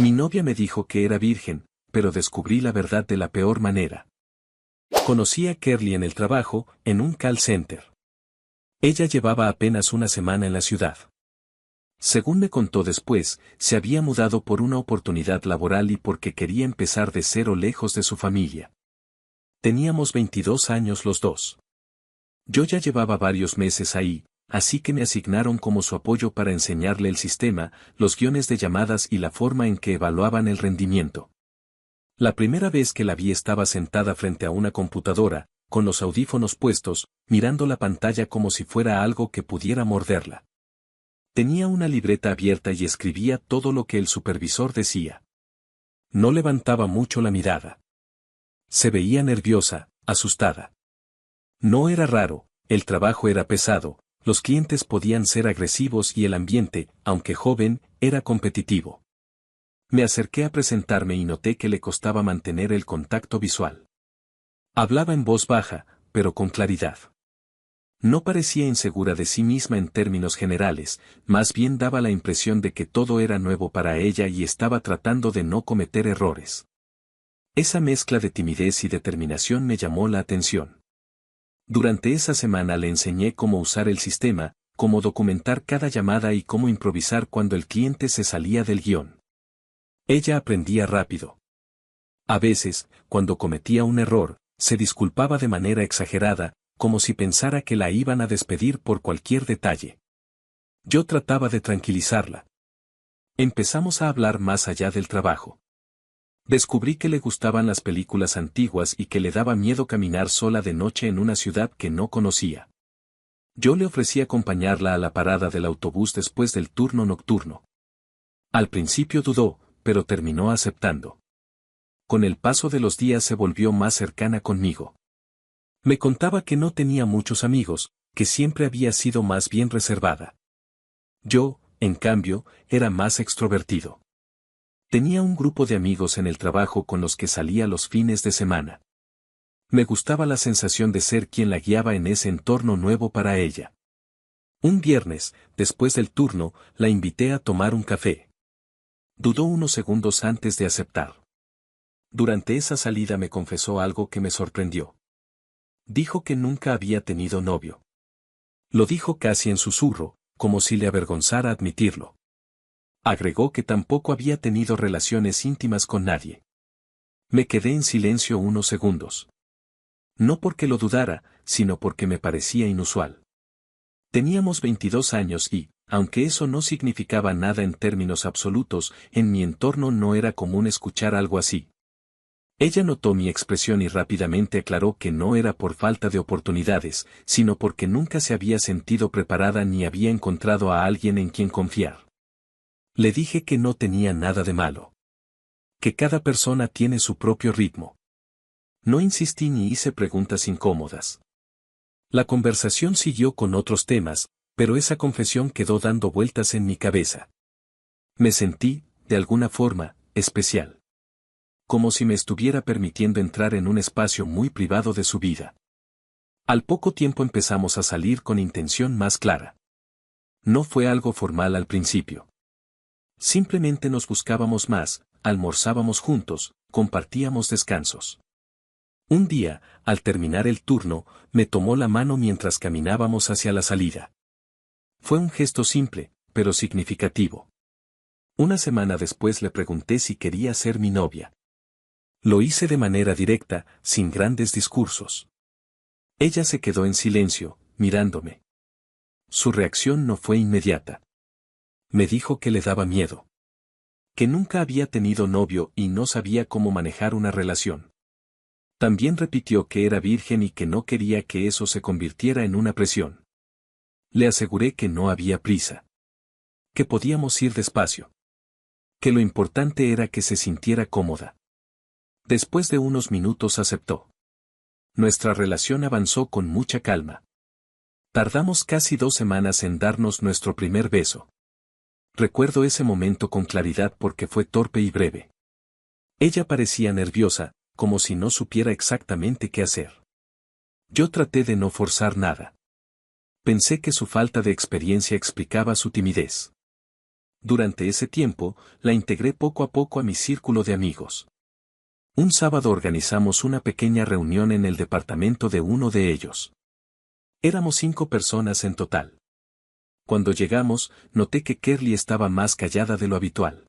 Mi novia me dijo que era virgen, pero descubrí la verdad de la peor manera. Conocí a Kerly en el trabajo, en un call center. Ella llevaba apenas una semana en la ciudad. Según me contó después, se había mudado por una oportunidad laboral y porque quería empezar de cero lejos de su familia. Teníamos 22 años los dos. Yo ya llevaba varios meses ahí, así que me asignaron como su apoyo para enseñarle el sistema, los guiones de llamadas y la forma en que evaluaban el rendimiento. La primera vez que la vi estaba sentada frente a una computadora, con los audífonos puestos, mirando la pantalla como si fuera algo que pudiera morderla. Tenía una libreta abierta y escribía todo lo que el supervisor decía. No levantaba mucho la mirada. Se veía nerviosa, asustada. No era raro, el trabajo era pesado, los clientes podían ser agresivos y el ambiente, aunque joven, era competitivo. Me acerqué a presentarme y noté que le costaba mantener el contacto visual. Hablaba en voz baja, pero con claridad. No parecía insegura de sí misma en términos generales, más bien daba la impresión de que todo era nuevo para ella y estaba tratando de no cometer errores. Esa mezcla de timidez y determinación me llamó la atención. Durante esa semana le enseñé cómo usar el sistema, cómo documentar cada llamada y cómo improvisar cuando el cliente se salía del guión. Ella aprendía rápido. A veces, cuando cometía un error, se disculpaba de manera exagerada, como si pensara que la iban a despedir por cualquier detalle. Yo trataba de tranquilizarla. Empezamos a hablar más allá del trabajo. Descubrí que le gustaban las películas antiguas y que le daba miedo caminar sola de noche en una ciudad que no conocía. Yo le ofrecí acompañarla a la parada del autobús después del turno nocturno. Al principio dudó, pero terminó aceptando. Con el paso de los días se volvió más cercana conmigo. Me contaba que no tenía muchos amigos, que siempre había sido más bien reservada. Yo, en cambio, era más extrovertido. Tenía un grupo de amigos en el trabajo con los que salía los fines de semana. Me gustaba la sensación de ser quien la guiaba en ese entorno nuevo para ella. Un viernes, después del turno, la invité a tomar un café. Dudó unos segundos antes de aceptar. Durante esa salida me confesó algo que me sorprendió. Dijo que nunca había tenido novio. Lo dijo casi en susurro, como si le avergonzara admitirlo. Agregó que tampoco había tenido relaciones íntimas con nadie. Me quedé en silencio unos segundos. No porque lo dudara, sino porque me parecía inusual. Teníamos 22 años y, aunque eso no significaba nada en términos absolutos, en mi entorno no era común escuchar algo así. Ella notó mi expresión y rápidamente aclaró que no era por falta de oportunidades, sino porque nunca se había sentido preparada ni había encontrado a alguien en quien confiar. Le dije que no tenía nada de malo. Que cada persona tiene su propio ritmo. No insistí ni hice preguntas incómodas. La conversación siguió con otros temas, pero esa confesión quedó dando vueltas en mi cabeza. Me sentí, de alguna forma, especial. Como si me estuviera permitiendo entrar en un espacio muy privado de su vida. Al poco tiempo empezamos a salir con intención más clara. No fue algo formal al principio. Simplemente nos buscábamos más, almorzábamos juntos, compartíamos descansos. Un día, al terminar el turno, me tomó la mano mientras caminábamos hacia la salida. Fue un gesto simple, pero significativo. Una semana después le pregunté si quería ser mi novia. Lo hice de manera directa, sin grandes discursos. Ella se quedó en silencio, mirándome. Su reacción no fue inmediata. Me dijo que le daba miedo. Que nunca había tenido novio y no sabía cómo manejar una relación. También repitió que era virgen y que no quería que eso se convirtiera en una presión. Le aseguré que no había prisa. Que podíamos ir despacio. Que lo importante era que se sintiera cómoda. Después de unos minutos aceptó. Nuestra relación avanzó con mucha calma. Tardamos casi 2 semanas en darnos nuestro primer beso. Recuerdo ese momento con claridad porque fue torpe y breve. Ella parecía nerviosa, como si no supiera exactamente qué hacer. Yo traté de no forzar nada. Pensé que su falta de experiencia explicaba su timidez. Durante ese tiempo, la integré poco a poco a mi círculo de amigos. Un sábado organizamos una pequeña reunión en el departamento de uno de ellos. Éramos 5 personas en total. Cuando llegamos, noté que Kerly estaba más callada de lo habitual.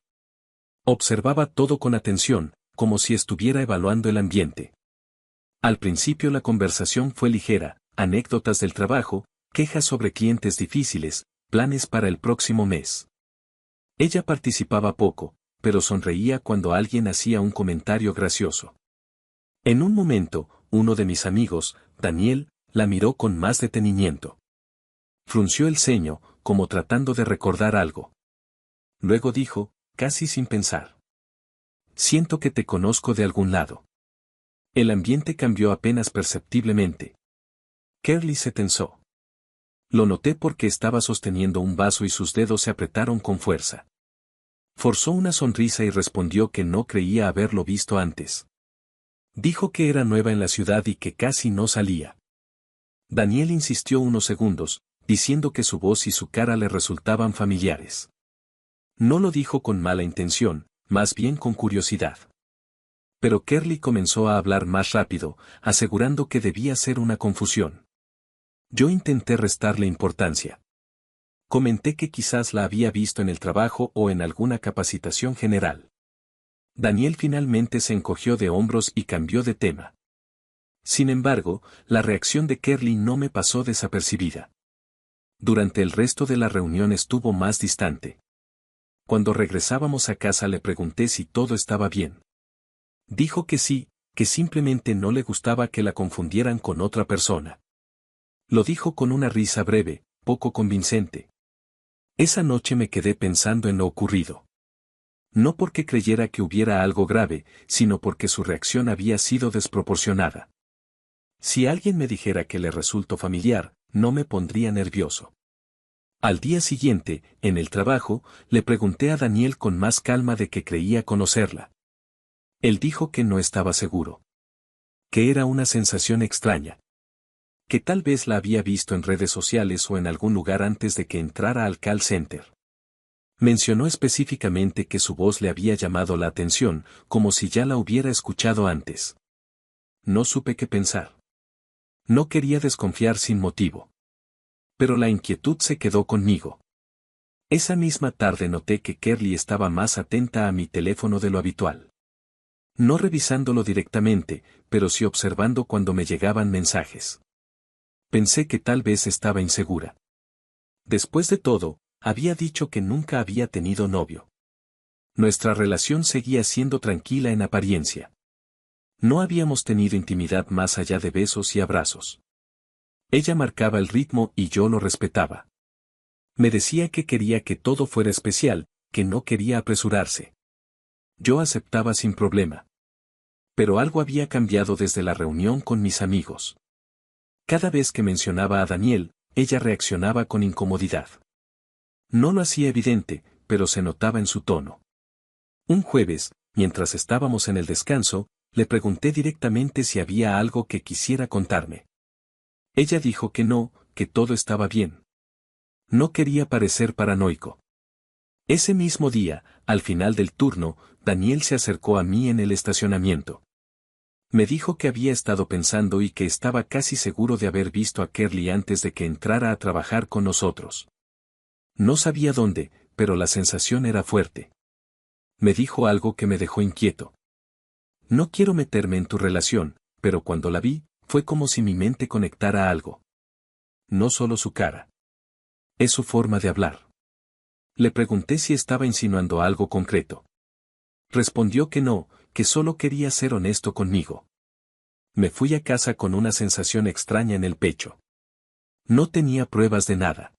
Observaba todo con atención, como si estuviera evaluando el ambiente. Al principio la conversación fue ligera, anécdotas del trabajo, quejas sobre clientes difíciles, planes para el próximo mes. Ella participaba poco, pero sonreía cuando alguien hacía un comentario gracioso. En un momento, uno de mis amigos, Daniel, la miró con más detenimiento. Frunció el ceño, como tratando de recordar algo. Luego dijo, casi sin pensar: siento que te conozco de algún lado. El ambiente cambió apenas perceptiblemente. Kerly se tensó. Lo noté porque estaba sosteniendo un vaso y sus dedos se apretaron con fuerza. Forzó una sonrisa y respondió que no creía haberlo visto antes. Dijo que era nueva en la ciudad y que casi no salía. Daniel insistió unos segundos, diciendo que su voz y su cara le resultaban familiares. No lo dijo con mala intención, más bien con curiosidad. Pero Kerly comenzó a hablar más rápido, asegurando que debía ser una confusión. Yo intenté restarle importancia. Comenté que quizás la había visto en el trabajo o en alguna capacitación general. Daniel finalmente se encogió de hombros y cambió de tema. Sin embargo, la reacción de Kerly no me pasó desapercibida. Durante el resto de la reunión estuvo más distante. Cuando regresábamos a casa le pregunté si todo estaba bien. Dijo que sí, que simplemente no le gustaba que la confundieran con otra persona. Lo dijo con una risa breve, poco convincente. Esa noche me quedé pensando en lo ocurrido. No porque creyera que hubiera algo grave, sino porque su reacción había sido desproporcionada. Si alguien me dijera que le resultó familiar, no me pondría nervioso. Al día siguiente, en el trabajo, le pregunté a Daniel con más calma de que creía conocerla. Él dijo que no estaba seguro. Que era una sensación extraña. Que tal vez la había visto en redes sociales o en algún lugar antes de que entrara al call center. Mencionó específicamente que su voz le había llamado la atención, como si ya la hubiera escuchado antes. No supe qué pensar. No quería desconfiar sin motivo. Pero la inquietud se quedó conmigo. Esa misma tarde noté que Kerly estaba más atenta a mi teléfono de lo habitual. No revisándolo directamente, pero sí observando cuando me llegaban mensajes. Pensé que tal vez estaba insegura. Después de todo, había dicho que nunca había tenido novio. Nuestra relación seguía siendo tranquila en apariencia. No habíamos tenido intimidad más allá de besos y abrazos. Ella marcaba el ritmo y yo lo respetaba. Me decía que quería que todo fuera especial, que no quería apresurarse. Yo aceptaba sin problema. Pero algo había cambiado desde la reunión con mis amigos. Cada vez que mencionaba a Daniel, ella reaccionaba con incomodidad. No lo hacía evidente, pero se notaba en su tono. Un jueves, mientras estábamos en el descanso, le pregunté directamente si había algo que quisiera contarme. Ella dijo que no, que todo estaba bien. No quería parecer paranoico. Ese mismo día, al final del turno, Daniel se acercó a mí en el estacionamiento. Me dijo que había estado pensando y que estaba casi seguro de haber visto a Kerly antes de que entrara a trabajar con nosotros. No sabía dónde, pero la sensación era fuerte. Me dijo algo que me dejó inquieto. No quiero meterme en tu relación, pero cuando la vi, fue como si mi mente conectara algo. No solo su cara. Es su forma de hablar. Le pregunté si estaba insinuando algo concreto. Respondió que no, que solo quería ser honesto conmigo. Me fui a casa con una sensación extraña en el pecho. No tenía pruebas de nada.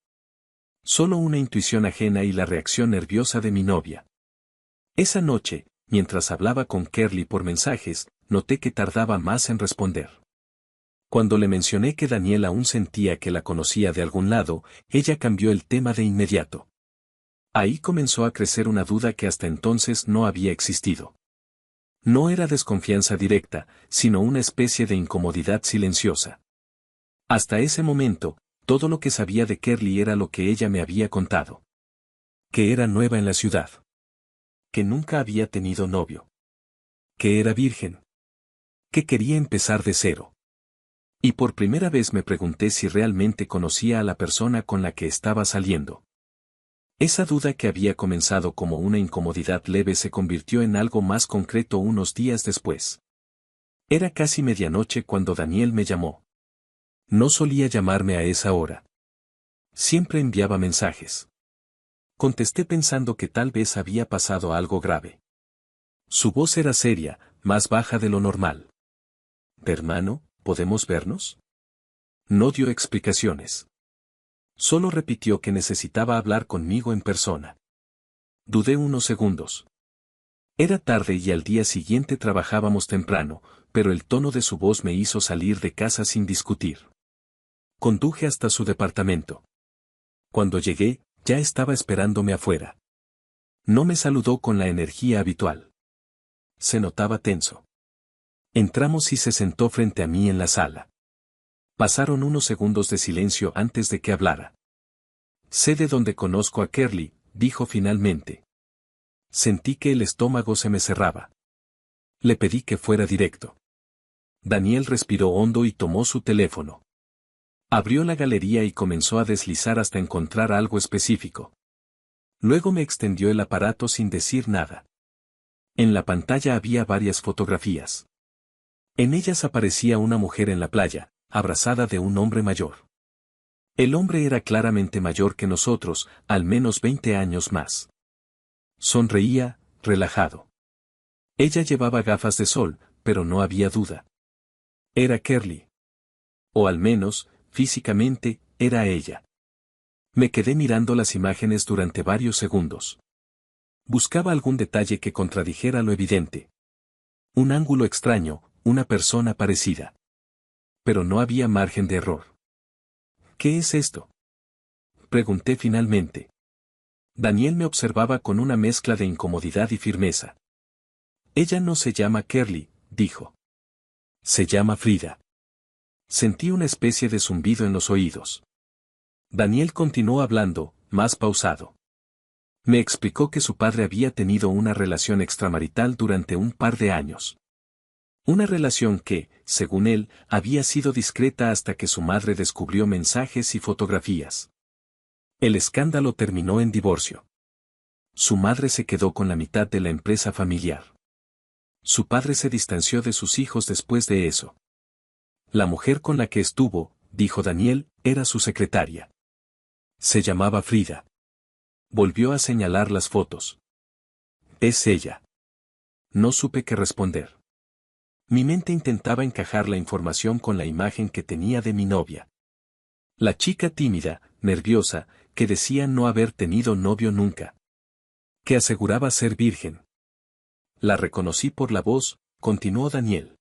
Solo una intuición ajena y la reacción nerviosa de mi novia. Esa noche, mientras hablaba con Kerly por mensajes, noté que tardaba más en responder. Cuando le mencioné que Daniel aún sentía que la conocía de algún lado, ella cambió el tema de inmediato. Ahí comenzó a crecer una duda que hasta entonces no había existido. No era desconfianza directa, sino una especie de incomodidad silenciosa. Hasta ese momento, todo lo que sabía de Kerly era lo que ella me había contado. Que era nueva en la ciudad. Que nunca había tenido novio. Que era virgen. Que quería empezar de cero. Y por primera vez me pregunté si realmente conocía a la persona con la que estaba saliendo. Esa duda que había comenzado como una incomodidad leve se convirtió en algo más concreto unos días después. Era casi medianoche cuando Daniel me llamó. No solía llamarme a esa hora. Siempre enviaba mensajes. Contesté pensando que tal vez había pasado algo grave. Su voz era seria, más baja de lo normal. «Hermano, ¿podemos vernos?» No dio explicaciones. Solo repitió que necesitaba hablar conmigo en persona. Dudé unos segundos. Era tarde y al día siguiente trabajábamos temprano, pero el tono de su voz me hizo salir de casa sin discutir. Conduje hasta su departamento. Cuando llegué, ya estaba esperándome afuera. No me saludó con la energía habitual. Se notaba tenso. Entramos y se sentó frente a mí en la sala. Pasaron unos segundos de silencio antes de que hablara. «Sé de dónde conozco a Kerly», dijo finalmente. Sentí que el estómago se me cerraba. Le pedí que fuera directo. Daniel respiró hondo y tomó su teléfono. Abrió la galería y comenzó a deslizar hasta encontrar algo específico. Luego me extendió el aparato sin decir nada. En la pantalla había varias fotografías. En ellas aparecía una mujer en la playa, abrazada de un hombre mayor. El hombre era claramente mayor que nosotros, al menos 20 años más. Sonreía, relajado. Ella llevaba gafas de sol, pero no había duda. Era Kerly. O al menos, físicamente, era ella. Me quedé mirando las imágenes durante varios segundos. Buscaba algún detalle que contradijera lo evidente. Un ángulo extraño, una persona parecida. Pero no había margen de error. «¿Qué es esto?», pregunté finalmente. Daniel me observaba con una mezcla de incomodidad y firmeza. «Ella no se llama Kerly», dijo. «Se llama Frida». Sentí una especie de zumbido en los oídos. Daniel continuó hablando, más pausado. Me explicó que su padre había tenido una relación extramarital durante un par de años. Una relación que, según él, había sido discreta hasta que su madre descubrió mensajes y fotografías. El escándalo terminó en divorcio. Su madre se quedó con la mitad de la empresa familiar. Su padre se distanció de sus hijos después de eso. La mujer con la que estuvo, dijo Daniel, era su secretaria. Se llamaba Frida. Volvió a señalar las fotos. «Es ella». No supe qué responder. Mi mente intentaba encajar la información con la imagen que tenía de mi novia. La chica tímida, nerviosa, que decía no haber tenido novio nunca. Que aseguraba ser virgen. La reconocí por la voz, continuó Daniel.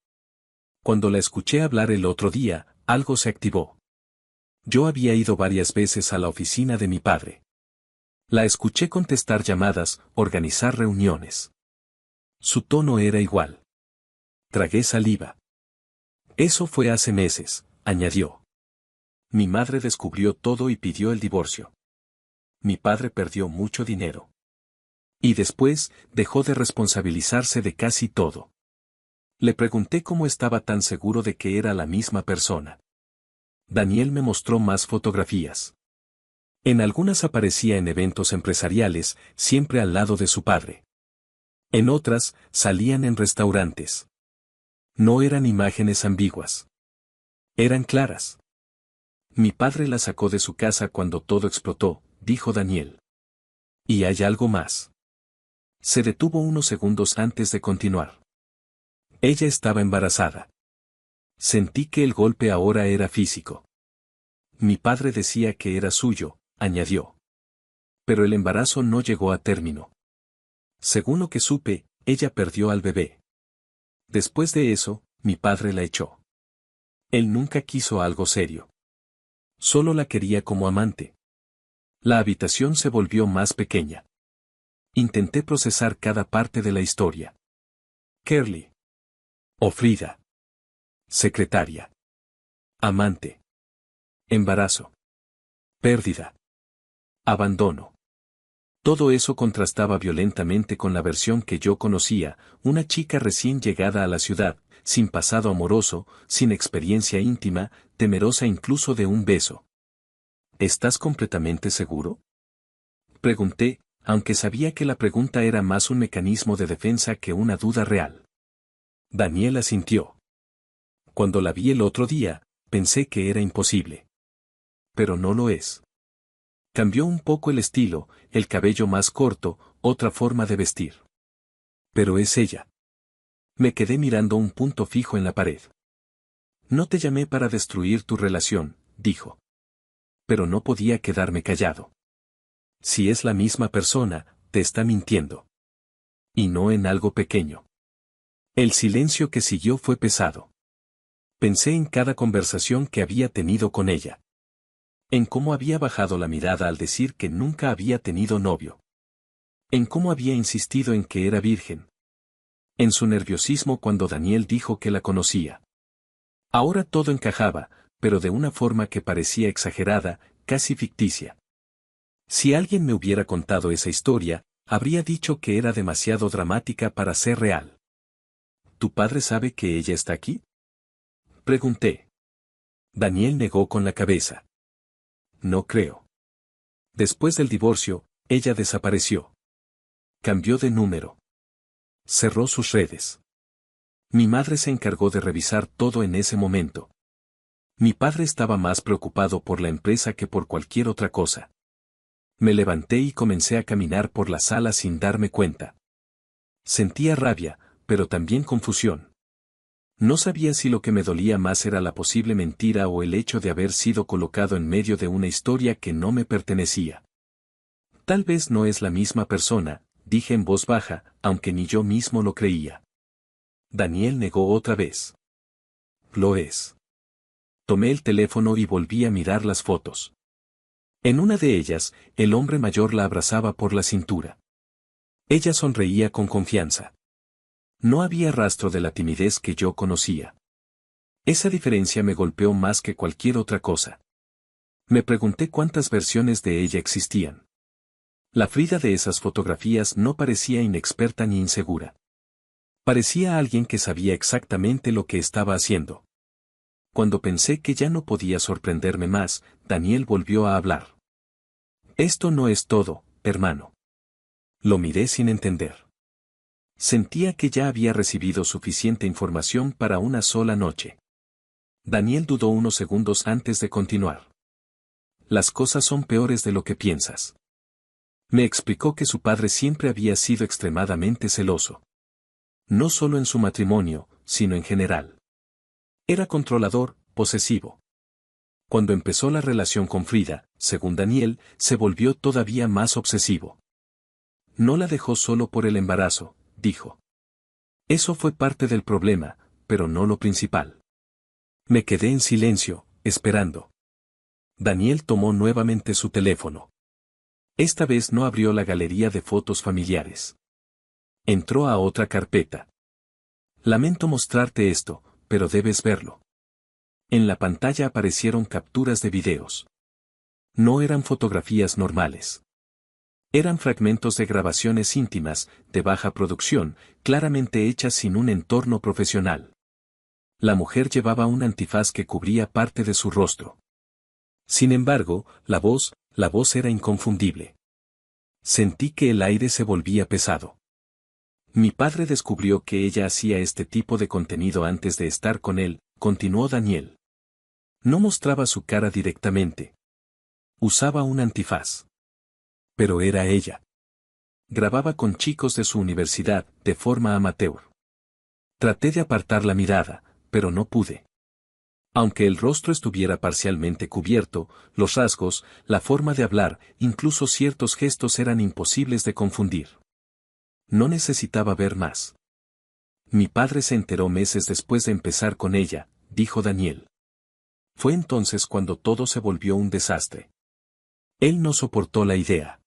Cuando la escuché hablar el otro día, algo se activó. Yo había ido varias veces a la oficina de mi padre. La escuché contestar llamadas, organizar reuniones. Su tono era igual. Tragué saliva. «Eso fue hace meses», añadió. «Mi madre descubrió todo y pidió el divorcio. Mi padre perdió mucho dinero. Y después, dejó de responsabilizarse de casi todo». Le pregunté cómo estaba tan seguro de que era la misma persona. Daniel me mostró más fotografías. En algunas aparecía en eventos empresariales, siempre al lado de su padre. En otras, salían en restaurantes. No eran imágenes ambiguas. Eran claras. «Mi padre la sacó de su casa cuando todo explotó», dijo Daniel. «Y hay algo más». Se detuvo unos segundos antes de continuar. «Ella estaba embarazada. Sentí que el golpe ahora era físico. Mi padre decía que era suyo», añadió. «Pero el embarazo no llegó a término. Según lo que supe, ella perdió al bebé. Después de eso, mi padre la echó. Él nunca quiso algo serio. Solo la quería como amante». La habitación se volvió más pequeña. Intenté procesar cada parte de la historia. Kerly. O Frida. Secretaria. Amante. Embarazo. Pérdida. Abandono. Todo eso contrastaba violentamente con la versión que yo conocía, una chica recién llegada a la ciudad, sin pasado amoroso, sin experiencia íntima, temerosa incluso de un beso. ¿Estás completamente seguro? Pregunté, aunque sabía que la pregunta era más un mecanismo de defensa que una duda real. Daniel asintió. Cuando la vi el otro día, pensé que era imposible. Pero no lo es. Cambió un poco el estilo, el cabello más corto, otra forma de vestir. Pero es ella. Me quedé mirando un punto fijo en la pared. No te llamé para destruir tu relación, dijo. Pero no podía quedarme callado. Si es la misma persona, te está mintiendo. Y no en algo pequeño. El silencio que siguió fue pesado. Pensé en cada conversación que había tenido con ella. En cómo había bajado la mirada al decir que nunca había tenido novio. En cómo había insistido en que era virgen. En su nerviosismo cuando Daniel dijo que la conocía. Ahora todo encajaba, pero de una forma que parecía exagerada, casi ficticia. Si alguien me hubiera contado esa historia, habría dicho que era demasiado dramática para ser real. ¿Tu padre sabe que ella está aquí? Pregunté. Daniel negó con la cabeza. No creo. Después del divorcio, ella desapareció. Cambió de número. Cerró sus redes. Mi madre se encargó de revisar todo en ese momento. Mi padre estaba más preocupado por la empresa que por cualquier otra cosa. Me levanté y comencé a caminar por la sala sin darme cuenta. Sentía rabia, pero también confusión. No sabía si lo que me dolía más era la posible mentira o el hecho de haber sido colocado en medio de una historia que no me pertenecía. Tal vez no es la misma persona, dije en voz baja, aunque ni yo mismo lo creía. Daniel negó otra vez. Lo es. Tomé el teléfono y volví a mirar las fotos. En una de ellas, el hombre mayor la abrazaba por la cintura. Ella sonreía con confianza. No había rastro de la timidez que yo conocía. Esa diferencia me golpeó más que cualquier otra cosa. Me pregunté cuántas versiones de ella existían. La Frida de esas fotografías no parecía inexperta ni insegura. Parecía alguien que sabía exactamente lo que estaba haciendo. Cuando pensé que ya no podía sorprenderme más, Daniel volvió a hablar. Esto no es todo, hermano. Lo miré sin entender. Sentía que ya había recibido suficiente información para una sola noche. Daniel dudó unos segundos antes de continuar. Las cosas son peores de lo que piensas. Me explicó que su padre siempre había sido extremadamente celoso. No solo en su matrimonio, sino en general. Era controlador, posesivo. Cuando empezó la relación con Frida, según Daniel, se volvió todavía más obsesivo. No la dejó solo por el embarazo, dijo. Eso fue parte del problema, pero no lo principal. Me quedé en silencio, esperando. Daniel tomó nuevamente su teléfono. Esta vez no abrió la galería de fotos familiares. Entró a otra carpeta. Lamento mostrarte esto, pero debes verlo. En la pantalla aparecieron capturas de videos. No eran fotografías normales. Eran fragmentos de grabaciones íntimas, de baja producción, claramente hechas sin un entorno profesional. La mujer llevaba un antifaz que cubría parte de su rostro. Sin embargo, la voz era inconfundible. Sentí que el aire se volvía pesado. Mi padre descubrió que ella hacía este tipo de contenido antes de estar con él, continuó Daniel. No mostraba su cara directamente. Usaba un antifaz. Pero era ella. Grababa con chicos de su universidad, de forma amateur. Traté de apartar la mirada, pero no pude. Aunque el rostro estuviera parcialmente cubierto, los rasgos, la forma de hablar, incluso ciertos gestos eran imposibles de confundir. No necesitaba ver más. Mi padre se enteró meses después de empezar con ella, dijo Daniel. Fue entonces cuando todo se volvió un desastre. Él no soportó la idea.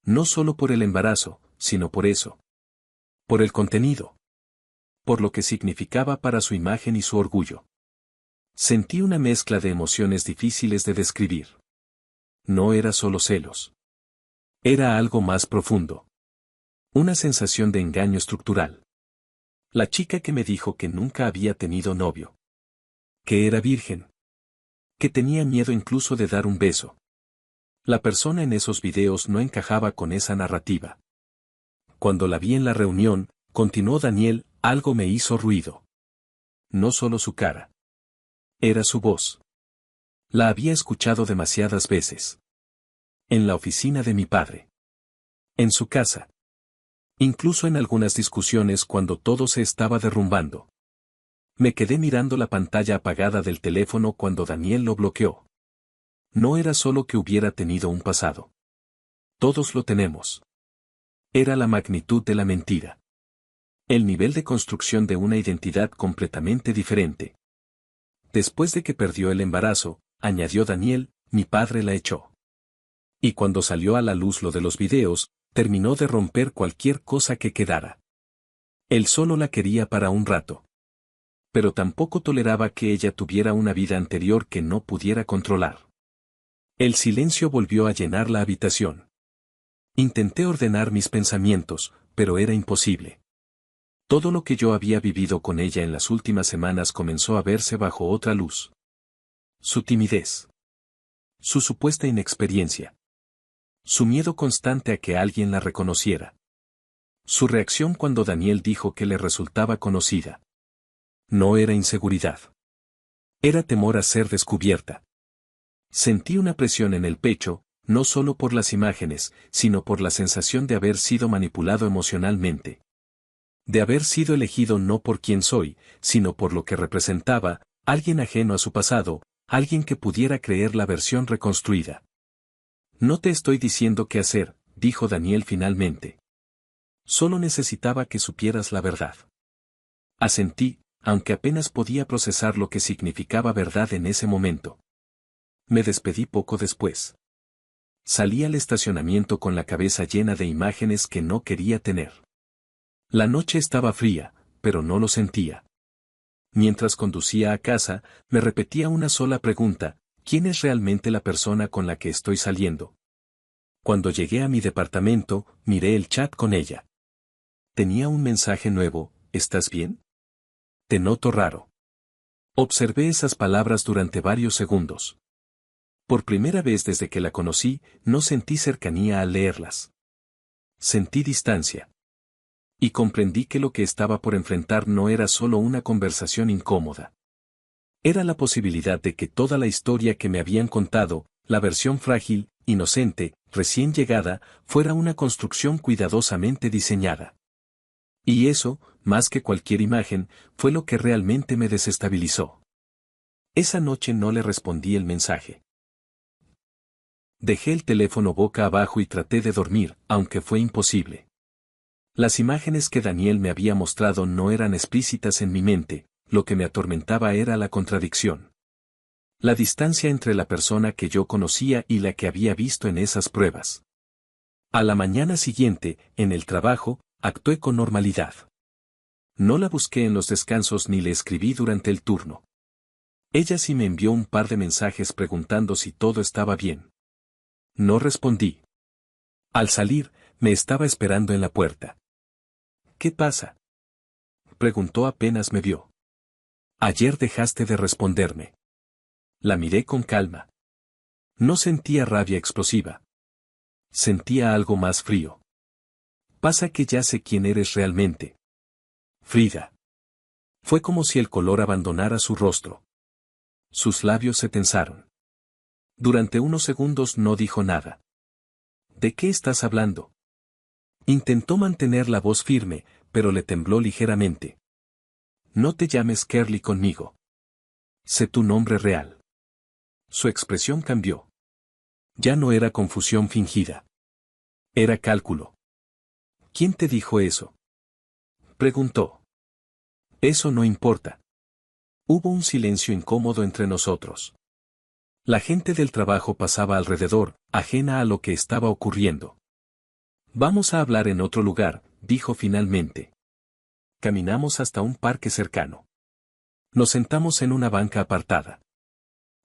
No solo por el embarazo, sino por eso. Por el contenido. Por lo que significaba para su imagen y su orgullo. Sentí una mezcla de emociones difíciles de describir. No era solo celos. Era algo más profundo. Una sensación de engaño estructural. La chica que me dijo que nunca había tenido novio. Que era virgen. Que tenía miedo incluso de dar un beso. La persona en esos videos no encajaba con esa narrativa. Cuando la vi en la reunión, continuó Daniel, algo me hizo ruido. No solo su cara. Era su voz. La había escuchado demasiadas veces. En la oficina de mi padre. En su casa. Incluso en algunas discusiones cuando todo se estaba derrumbando. Me quedé mirando la pantalla apagada del teléfono cuando Daniel lo bloqueó. No era solo que hubiera tenido un pasado. Todos lo tenemos. Era la magnitud de la mentira. El nivel de construcción de una identidad completamente diferente. Después de que perdió el embarazo, añadió Daniel, mi padre la echó. Y cuando salió a la luz lo de los videos, terminó de romper cualquier cosa que quedara. Él solo la quería para un rato. Pero tampoco toleraba que ella tuviera una vida anterior que no pudiera controlar. El silencio volvió a llenar la habitación. Intenté ordenar mis pensamientos, pero era imposible. Todo lo que yo había vivido con ella en las últimas semanas comenzó a verse bajo otra luz. Su timidez. Su supuesta inexperiencia. Su miedo constante a que alguien la reconociera. Su reacción cuando Daniel dijo que le resultaba conocida. No era inseguridad. Era temor a ser descubierta. Sentí una presión en el pecho, no solo por las imágenes, sino por la sensación de haber sido manipulado emocionalmente. De haber sido elegido no por quien soy, sino por lo que representaba, alguien ajeno a su pasado, alguien que pudiera creer la versión reconstruida. No te estoy diciendo qué hacer, dijo Daniel finalmente. Solo necesitaba que supieras la verdad. Asentí, aunque apenas podía procesar lo que significaba verdad en ese momento. Me despedí poco después. Salí al estacionamiento con la cabeza llena de imágenes que no quería tener. La noche estaba fría, pero no lo sentía. Mientras conducía a casa, me repetía una sola pregunta, ¿quién es realmente la persona con la que estoy saliendo? Cuando llegué a mi departamento, miré el chat con ella. Tenía un mensaje nuevo, ¿estás bien? Te noto raro. Observé esas palabras durante varios segundos. Por primera vez desde que la conocí, no sentí cercanía al leerlas. Sentí distancia. Y comprendí que lo que estaba por enfrentar no era solo una conversación incómoda. Era la posibilidad de que toda la historia que me habían contado, la versión frágil, inocente, recién llegada, fuera una construcción cuidadosamente diseñada. Y eso, más que cualquier imagen, fue lo que realmente me desestabilizó. Esa noche no le respondí el mensaje. Dejé el teléfono boca abajo y traté de dormir, aunque fue imposible. Las imágenes que Daniel me había mostrado no eran explícitas en mi mente, lo que me atormentaba era la contradicción. La distancia entre la persona que yo conocía y la que había visto en esas pruebas. A la mañana siguiente, en el trabajo, actué con normalidad. No la busqué en los descansos ni le escribí durante el turno. Ella sí me envió un par de mensajes preguntando si todo estaba bien. No respondí. Al salir, me estaba esperando en la puerta. ¿Qué pasa? Preguntó apenas me vio. Ayer dejaste de responderme. La miré con calma. No sentía rabia explosiva. Sentía algo más frío. Pasa que ya sé quién eres realmente. Frida. Fue como si el color abandonara su rostro. Sus labios se tensaron. Durante unos segundos no dijo nada. ¿De qué estás hablando? Intentó mantener la voz firme, pero le tembló ligeramente. No te llames Kerly conmigo. Sé tu nombre real. Su expresión cambió. Ya no era confusión fingida. Era cálculo. ¿Quién te dijo eso? Preguntó. Eso no importa. Hubo un silencio incómodo entre nosotros. La gente del trabajo pasaba alrededor, ajena a lo que estaba ocurriendo. Vamos a hablar en otro lugar, dijo finalmente. Caminamos hasta un parque cercano. Nos sentamos en una banca apartada.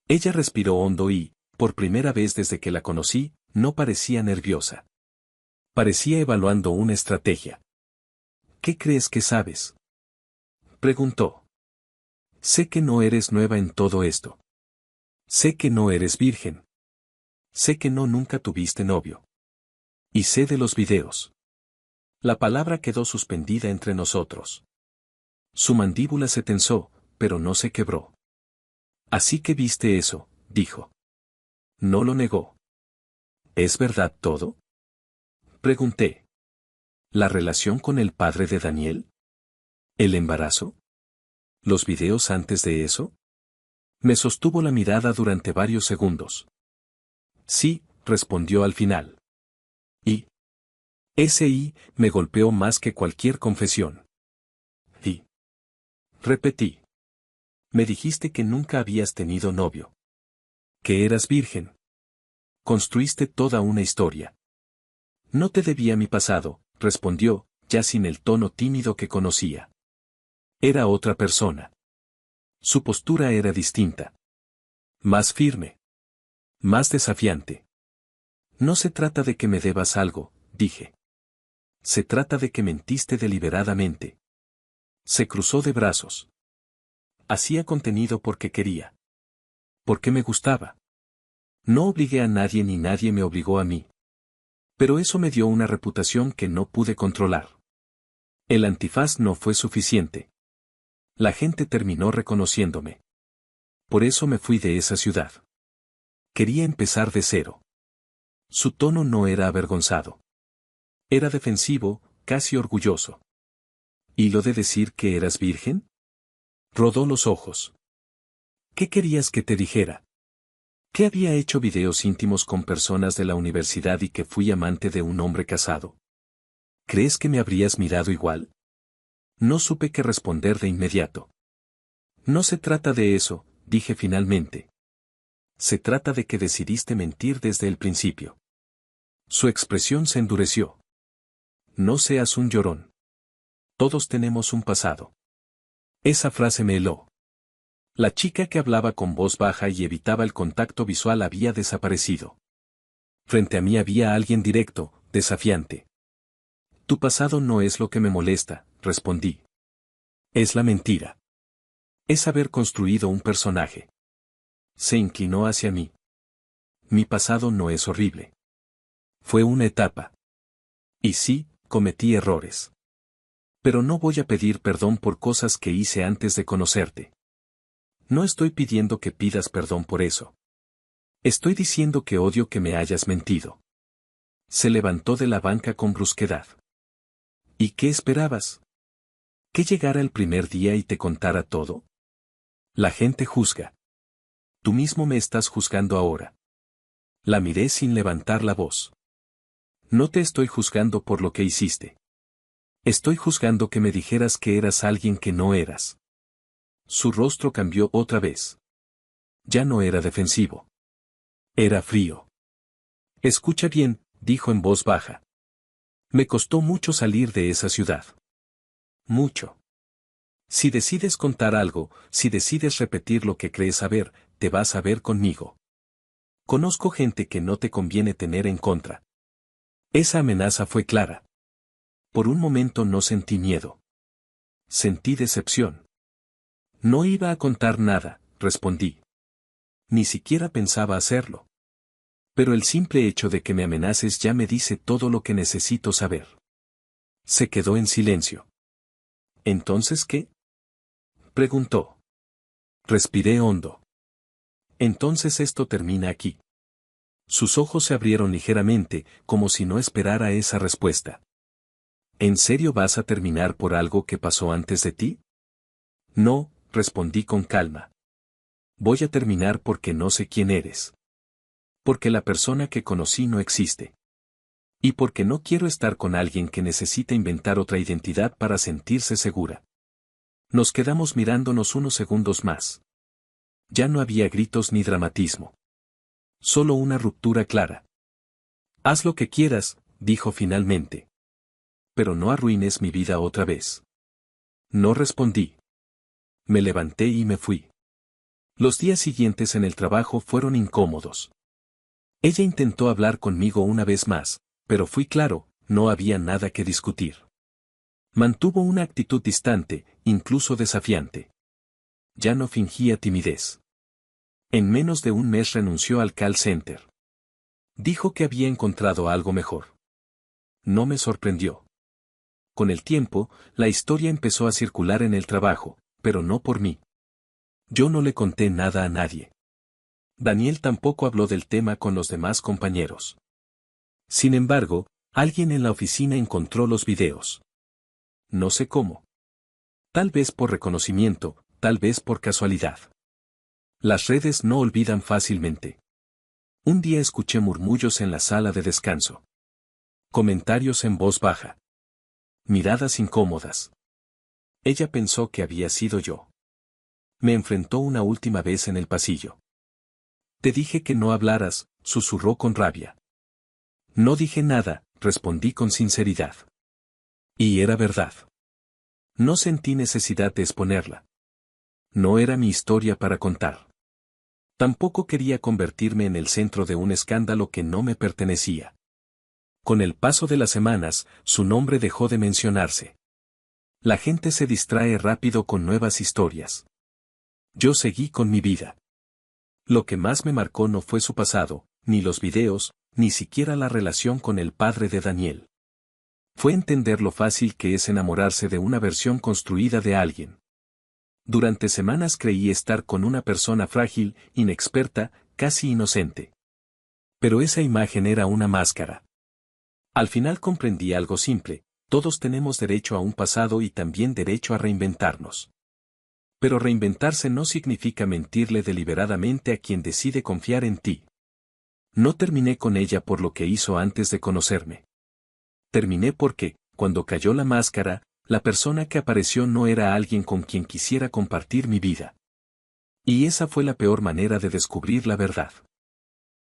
Ella respiró hondo y, por primera vez desde que la conocí, no parecía nerviosa. Parecía evaluando una estrategia. ¿Qué crees que sabes? Preguntó. Sé que no eres nueva en todo esto. Sé que no eres virgen. Sé que no nunca tuviste novio. Y sé de los videos. La palabra quedó suspendida entre nosotros. Su mandíbula se tensó, pero no se quebró. Así que viste eso, dijo. No lo negó. ¿Es verdad todo? Pregunté. ¿La relación con el padre de Daniel? ¿El embarazo? ¿Los videos antes de eso? Me sostuvo la mirada durante varios segundos. Sí, respondió al final. Y ese y me golpeó más que cualquier confesión. Y repetí. Me dijiste que nunca habías tenido novio. Que eras virgen. Construiste toda una historia. No te debía mi pasado, respondió, ya sin el tono tímido que conocía. Era otra persona. Su postura era distinta. Más firme. Más desafiante. No se trata de que me debas algo, dije. Se trata de que mentiste deliberadamente. Se cruzó de brazos. Hacía contenido porque quería. Porque me gustaba. No obligué a nadie ni nadie me obligó a mí. Pero eso me dio una reputación que no pude controlar. El antifaz no fue suficiente. La gente terminó reconociéndome. Por eso me fui de esa ciudad. Quería empezar de cero. Su tono no era avergonzado. Era defensivo, casi orgulloso. ¿Y lo de decir que eras virgen? Rodó los ojos. ¿Qué querías que te dijera? ¿Que había hecho videos íntimos con personas de la universidad y que fui amante de un hombre casado? ¿Crees que me habrías mirado igual? No supe qué responder de inmediato. No se trata de eso, dije finalmente. Se trata de que decidiste mentir desde el principio. Su expresión se endureció. No seas un llorón. Todos tenemos un pasado. Esa frase me heló. La chica que hablaba con voz baja y evitaba el contacto visual había desaparecido. Frente a mí había alguien directo, desafiante. Tu pasado no es lo que me molesta, respondí. Es la mentira. Es haber construido un personaje. Se inclinó hacia mí. Mi pasado no es horrible. Fue una etapa. Y sí, cometí errores. Pero no voy a pedir perdón por cosas que hice antes de conocerte. No estoy pidiendo que pidas perdón por eso. Estoy diciendo que odio que me hayas mentido. Se levantó de la banca con brusquedad. ¿Y qué esperabas? ¿Que llegara el primer día y te contara todo? La gente juzga. Tú mismo me estás juzgando ahora. La miré sin levantar la voz. No te estoy juzgando por lo que hiciste. Estoy juzgando que me dijeras que eras alguien que no eras. Su rostro cambió otra vez. Ya no era defensivo. Era frío. Escucha bien, dijo en voz baja. Me costó mucho salir de esa ciudad. Mucho. Si decides contar algo, si decides repetir lo que crees saber, te vas a ver conmigo. Conozco gente que no te conviene tener en contra. Esa amenaza fue clara. Por un momento no sentí miedo. Sentí decepción. No iba a contar nada, respondí. Ni siquiera pensaba hacerlo. Pero el simple hecho de que me amenaces ya me dice todo lo que necesito saber. Se quedó en silencio. ¿Entonces qué? Preguntó. Respiré hondo. Entonces esto termina aquí. Sus ojos se abrieron ligeramente, como si no esperara esa respuesta. ¿En serio vas a terminar por algo que pasó antes de ti? No, respondí con calma. Voy a terminar porque no sé quién eres. Porque la persona que conocí no existe. Y porque no quiero estar con alguien que necesita inventar otra identidad para sentirse segura. Nos quedamos mirándonos unos segundos más. Ya no había gritos ni dramatismo. Solo una ruptura clara. Haz lo que quieras, dijo finalmente. Pero no arruines mi vida otra vez. No respondí. Me levanté y me fui. Los días siguientes en el trabajo fueron incómodos. Ella intentó hablar conmigo una vez más, pero fui claro, no había nada que discutir. Mantuvo una actitud distante, incluso desafiante. Ya no fingía timidez. En menos de un mes renunció al call center. Dijo que había encontrado algo mejor. No me sorprendió. Con el tiempo, la historia empezó a circular en el trabajo, pero no por mí. Yo no le conté nada a nadie. Daniel tampoco habló del tema con los demás compañeros. Sin embargo, alguien en la oficina encontró los videos. No sé cómo. Tal vez por reconocimiento, tal vez por casualidad. Las redes no olvidan fácilmente. Un día escuché murmullos en la sala de descanso. Comentarios en voz baja. Miradas incómodas. Ella pensó que había sido yo. Me enfrentó una última vez en el pasillo. Te dije que no hablaras, susurró con rabia. No dije nada, respondí con sinceridad. Y era verdad. No sentí necesidad de exponerla. No era mi historia para contar. Tampoco quería convertirme en el centro de un escándalo que no me pertenecía. Con el paso de las semanas, su nombre dejó de mencionarse. La gente se distrae rápido con nuevas historias. Yo seguí con mi vida. Lo que más me marcó no fue su pasado, ni los videos, ni siquiera la relación con el padre de Daniel. Fue entender lo fácil que es enamorarse de una versión construida de alguien. Durante semanas creí estar con una persona frágil, inexperta, casi inocente. Pero esa imagen era una máscara. Al final comprendí algo simple: todos tenemos derecho a un pasado y también derecho a reinventarnos. Pero reinventarse no significa mentirle deliberadamente a quien decide confiar en ti. No terminé con ella por lo que hizo antes de conocerme. Terminé porque, cuando cayó la máscara, la persona que apareció no era alguien con quien quisiera compartir mi vida. Y esa fue la peor manera de descubrir la verdad.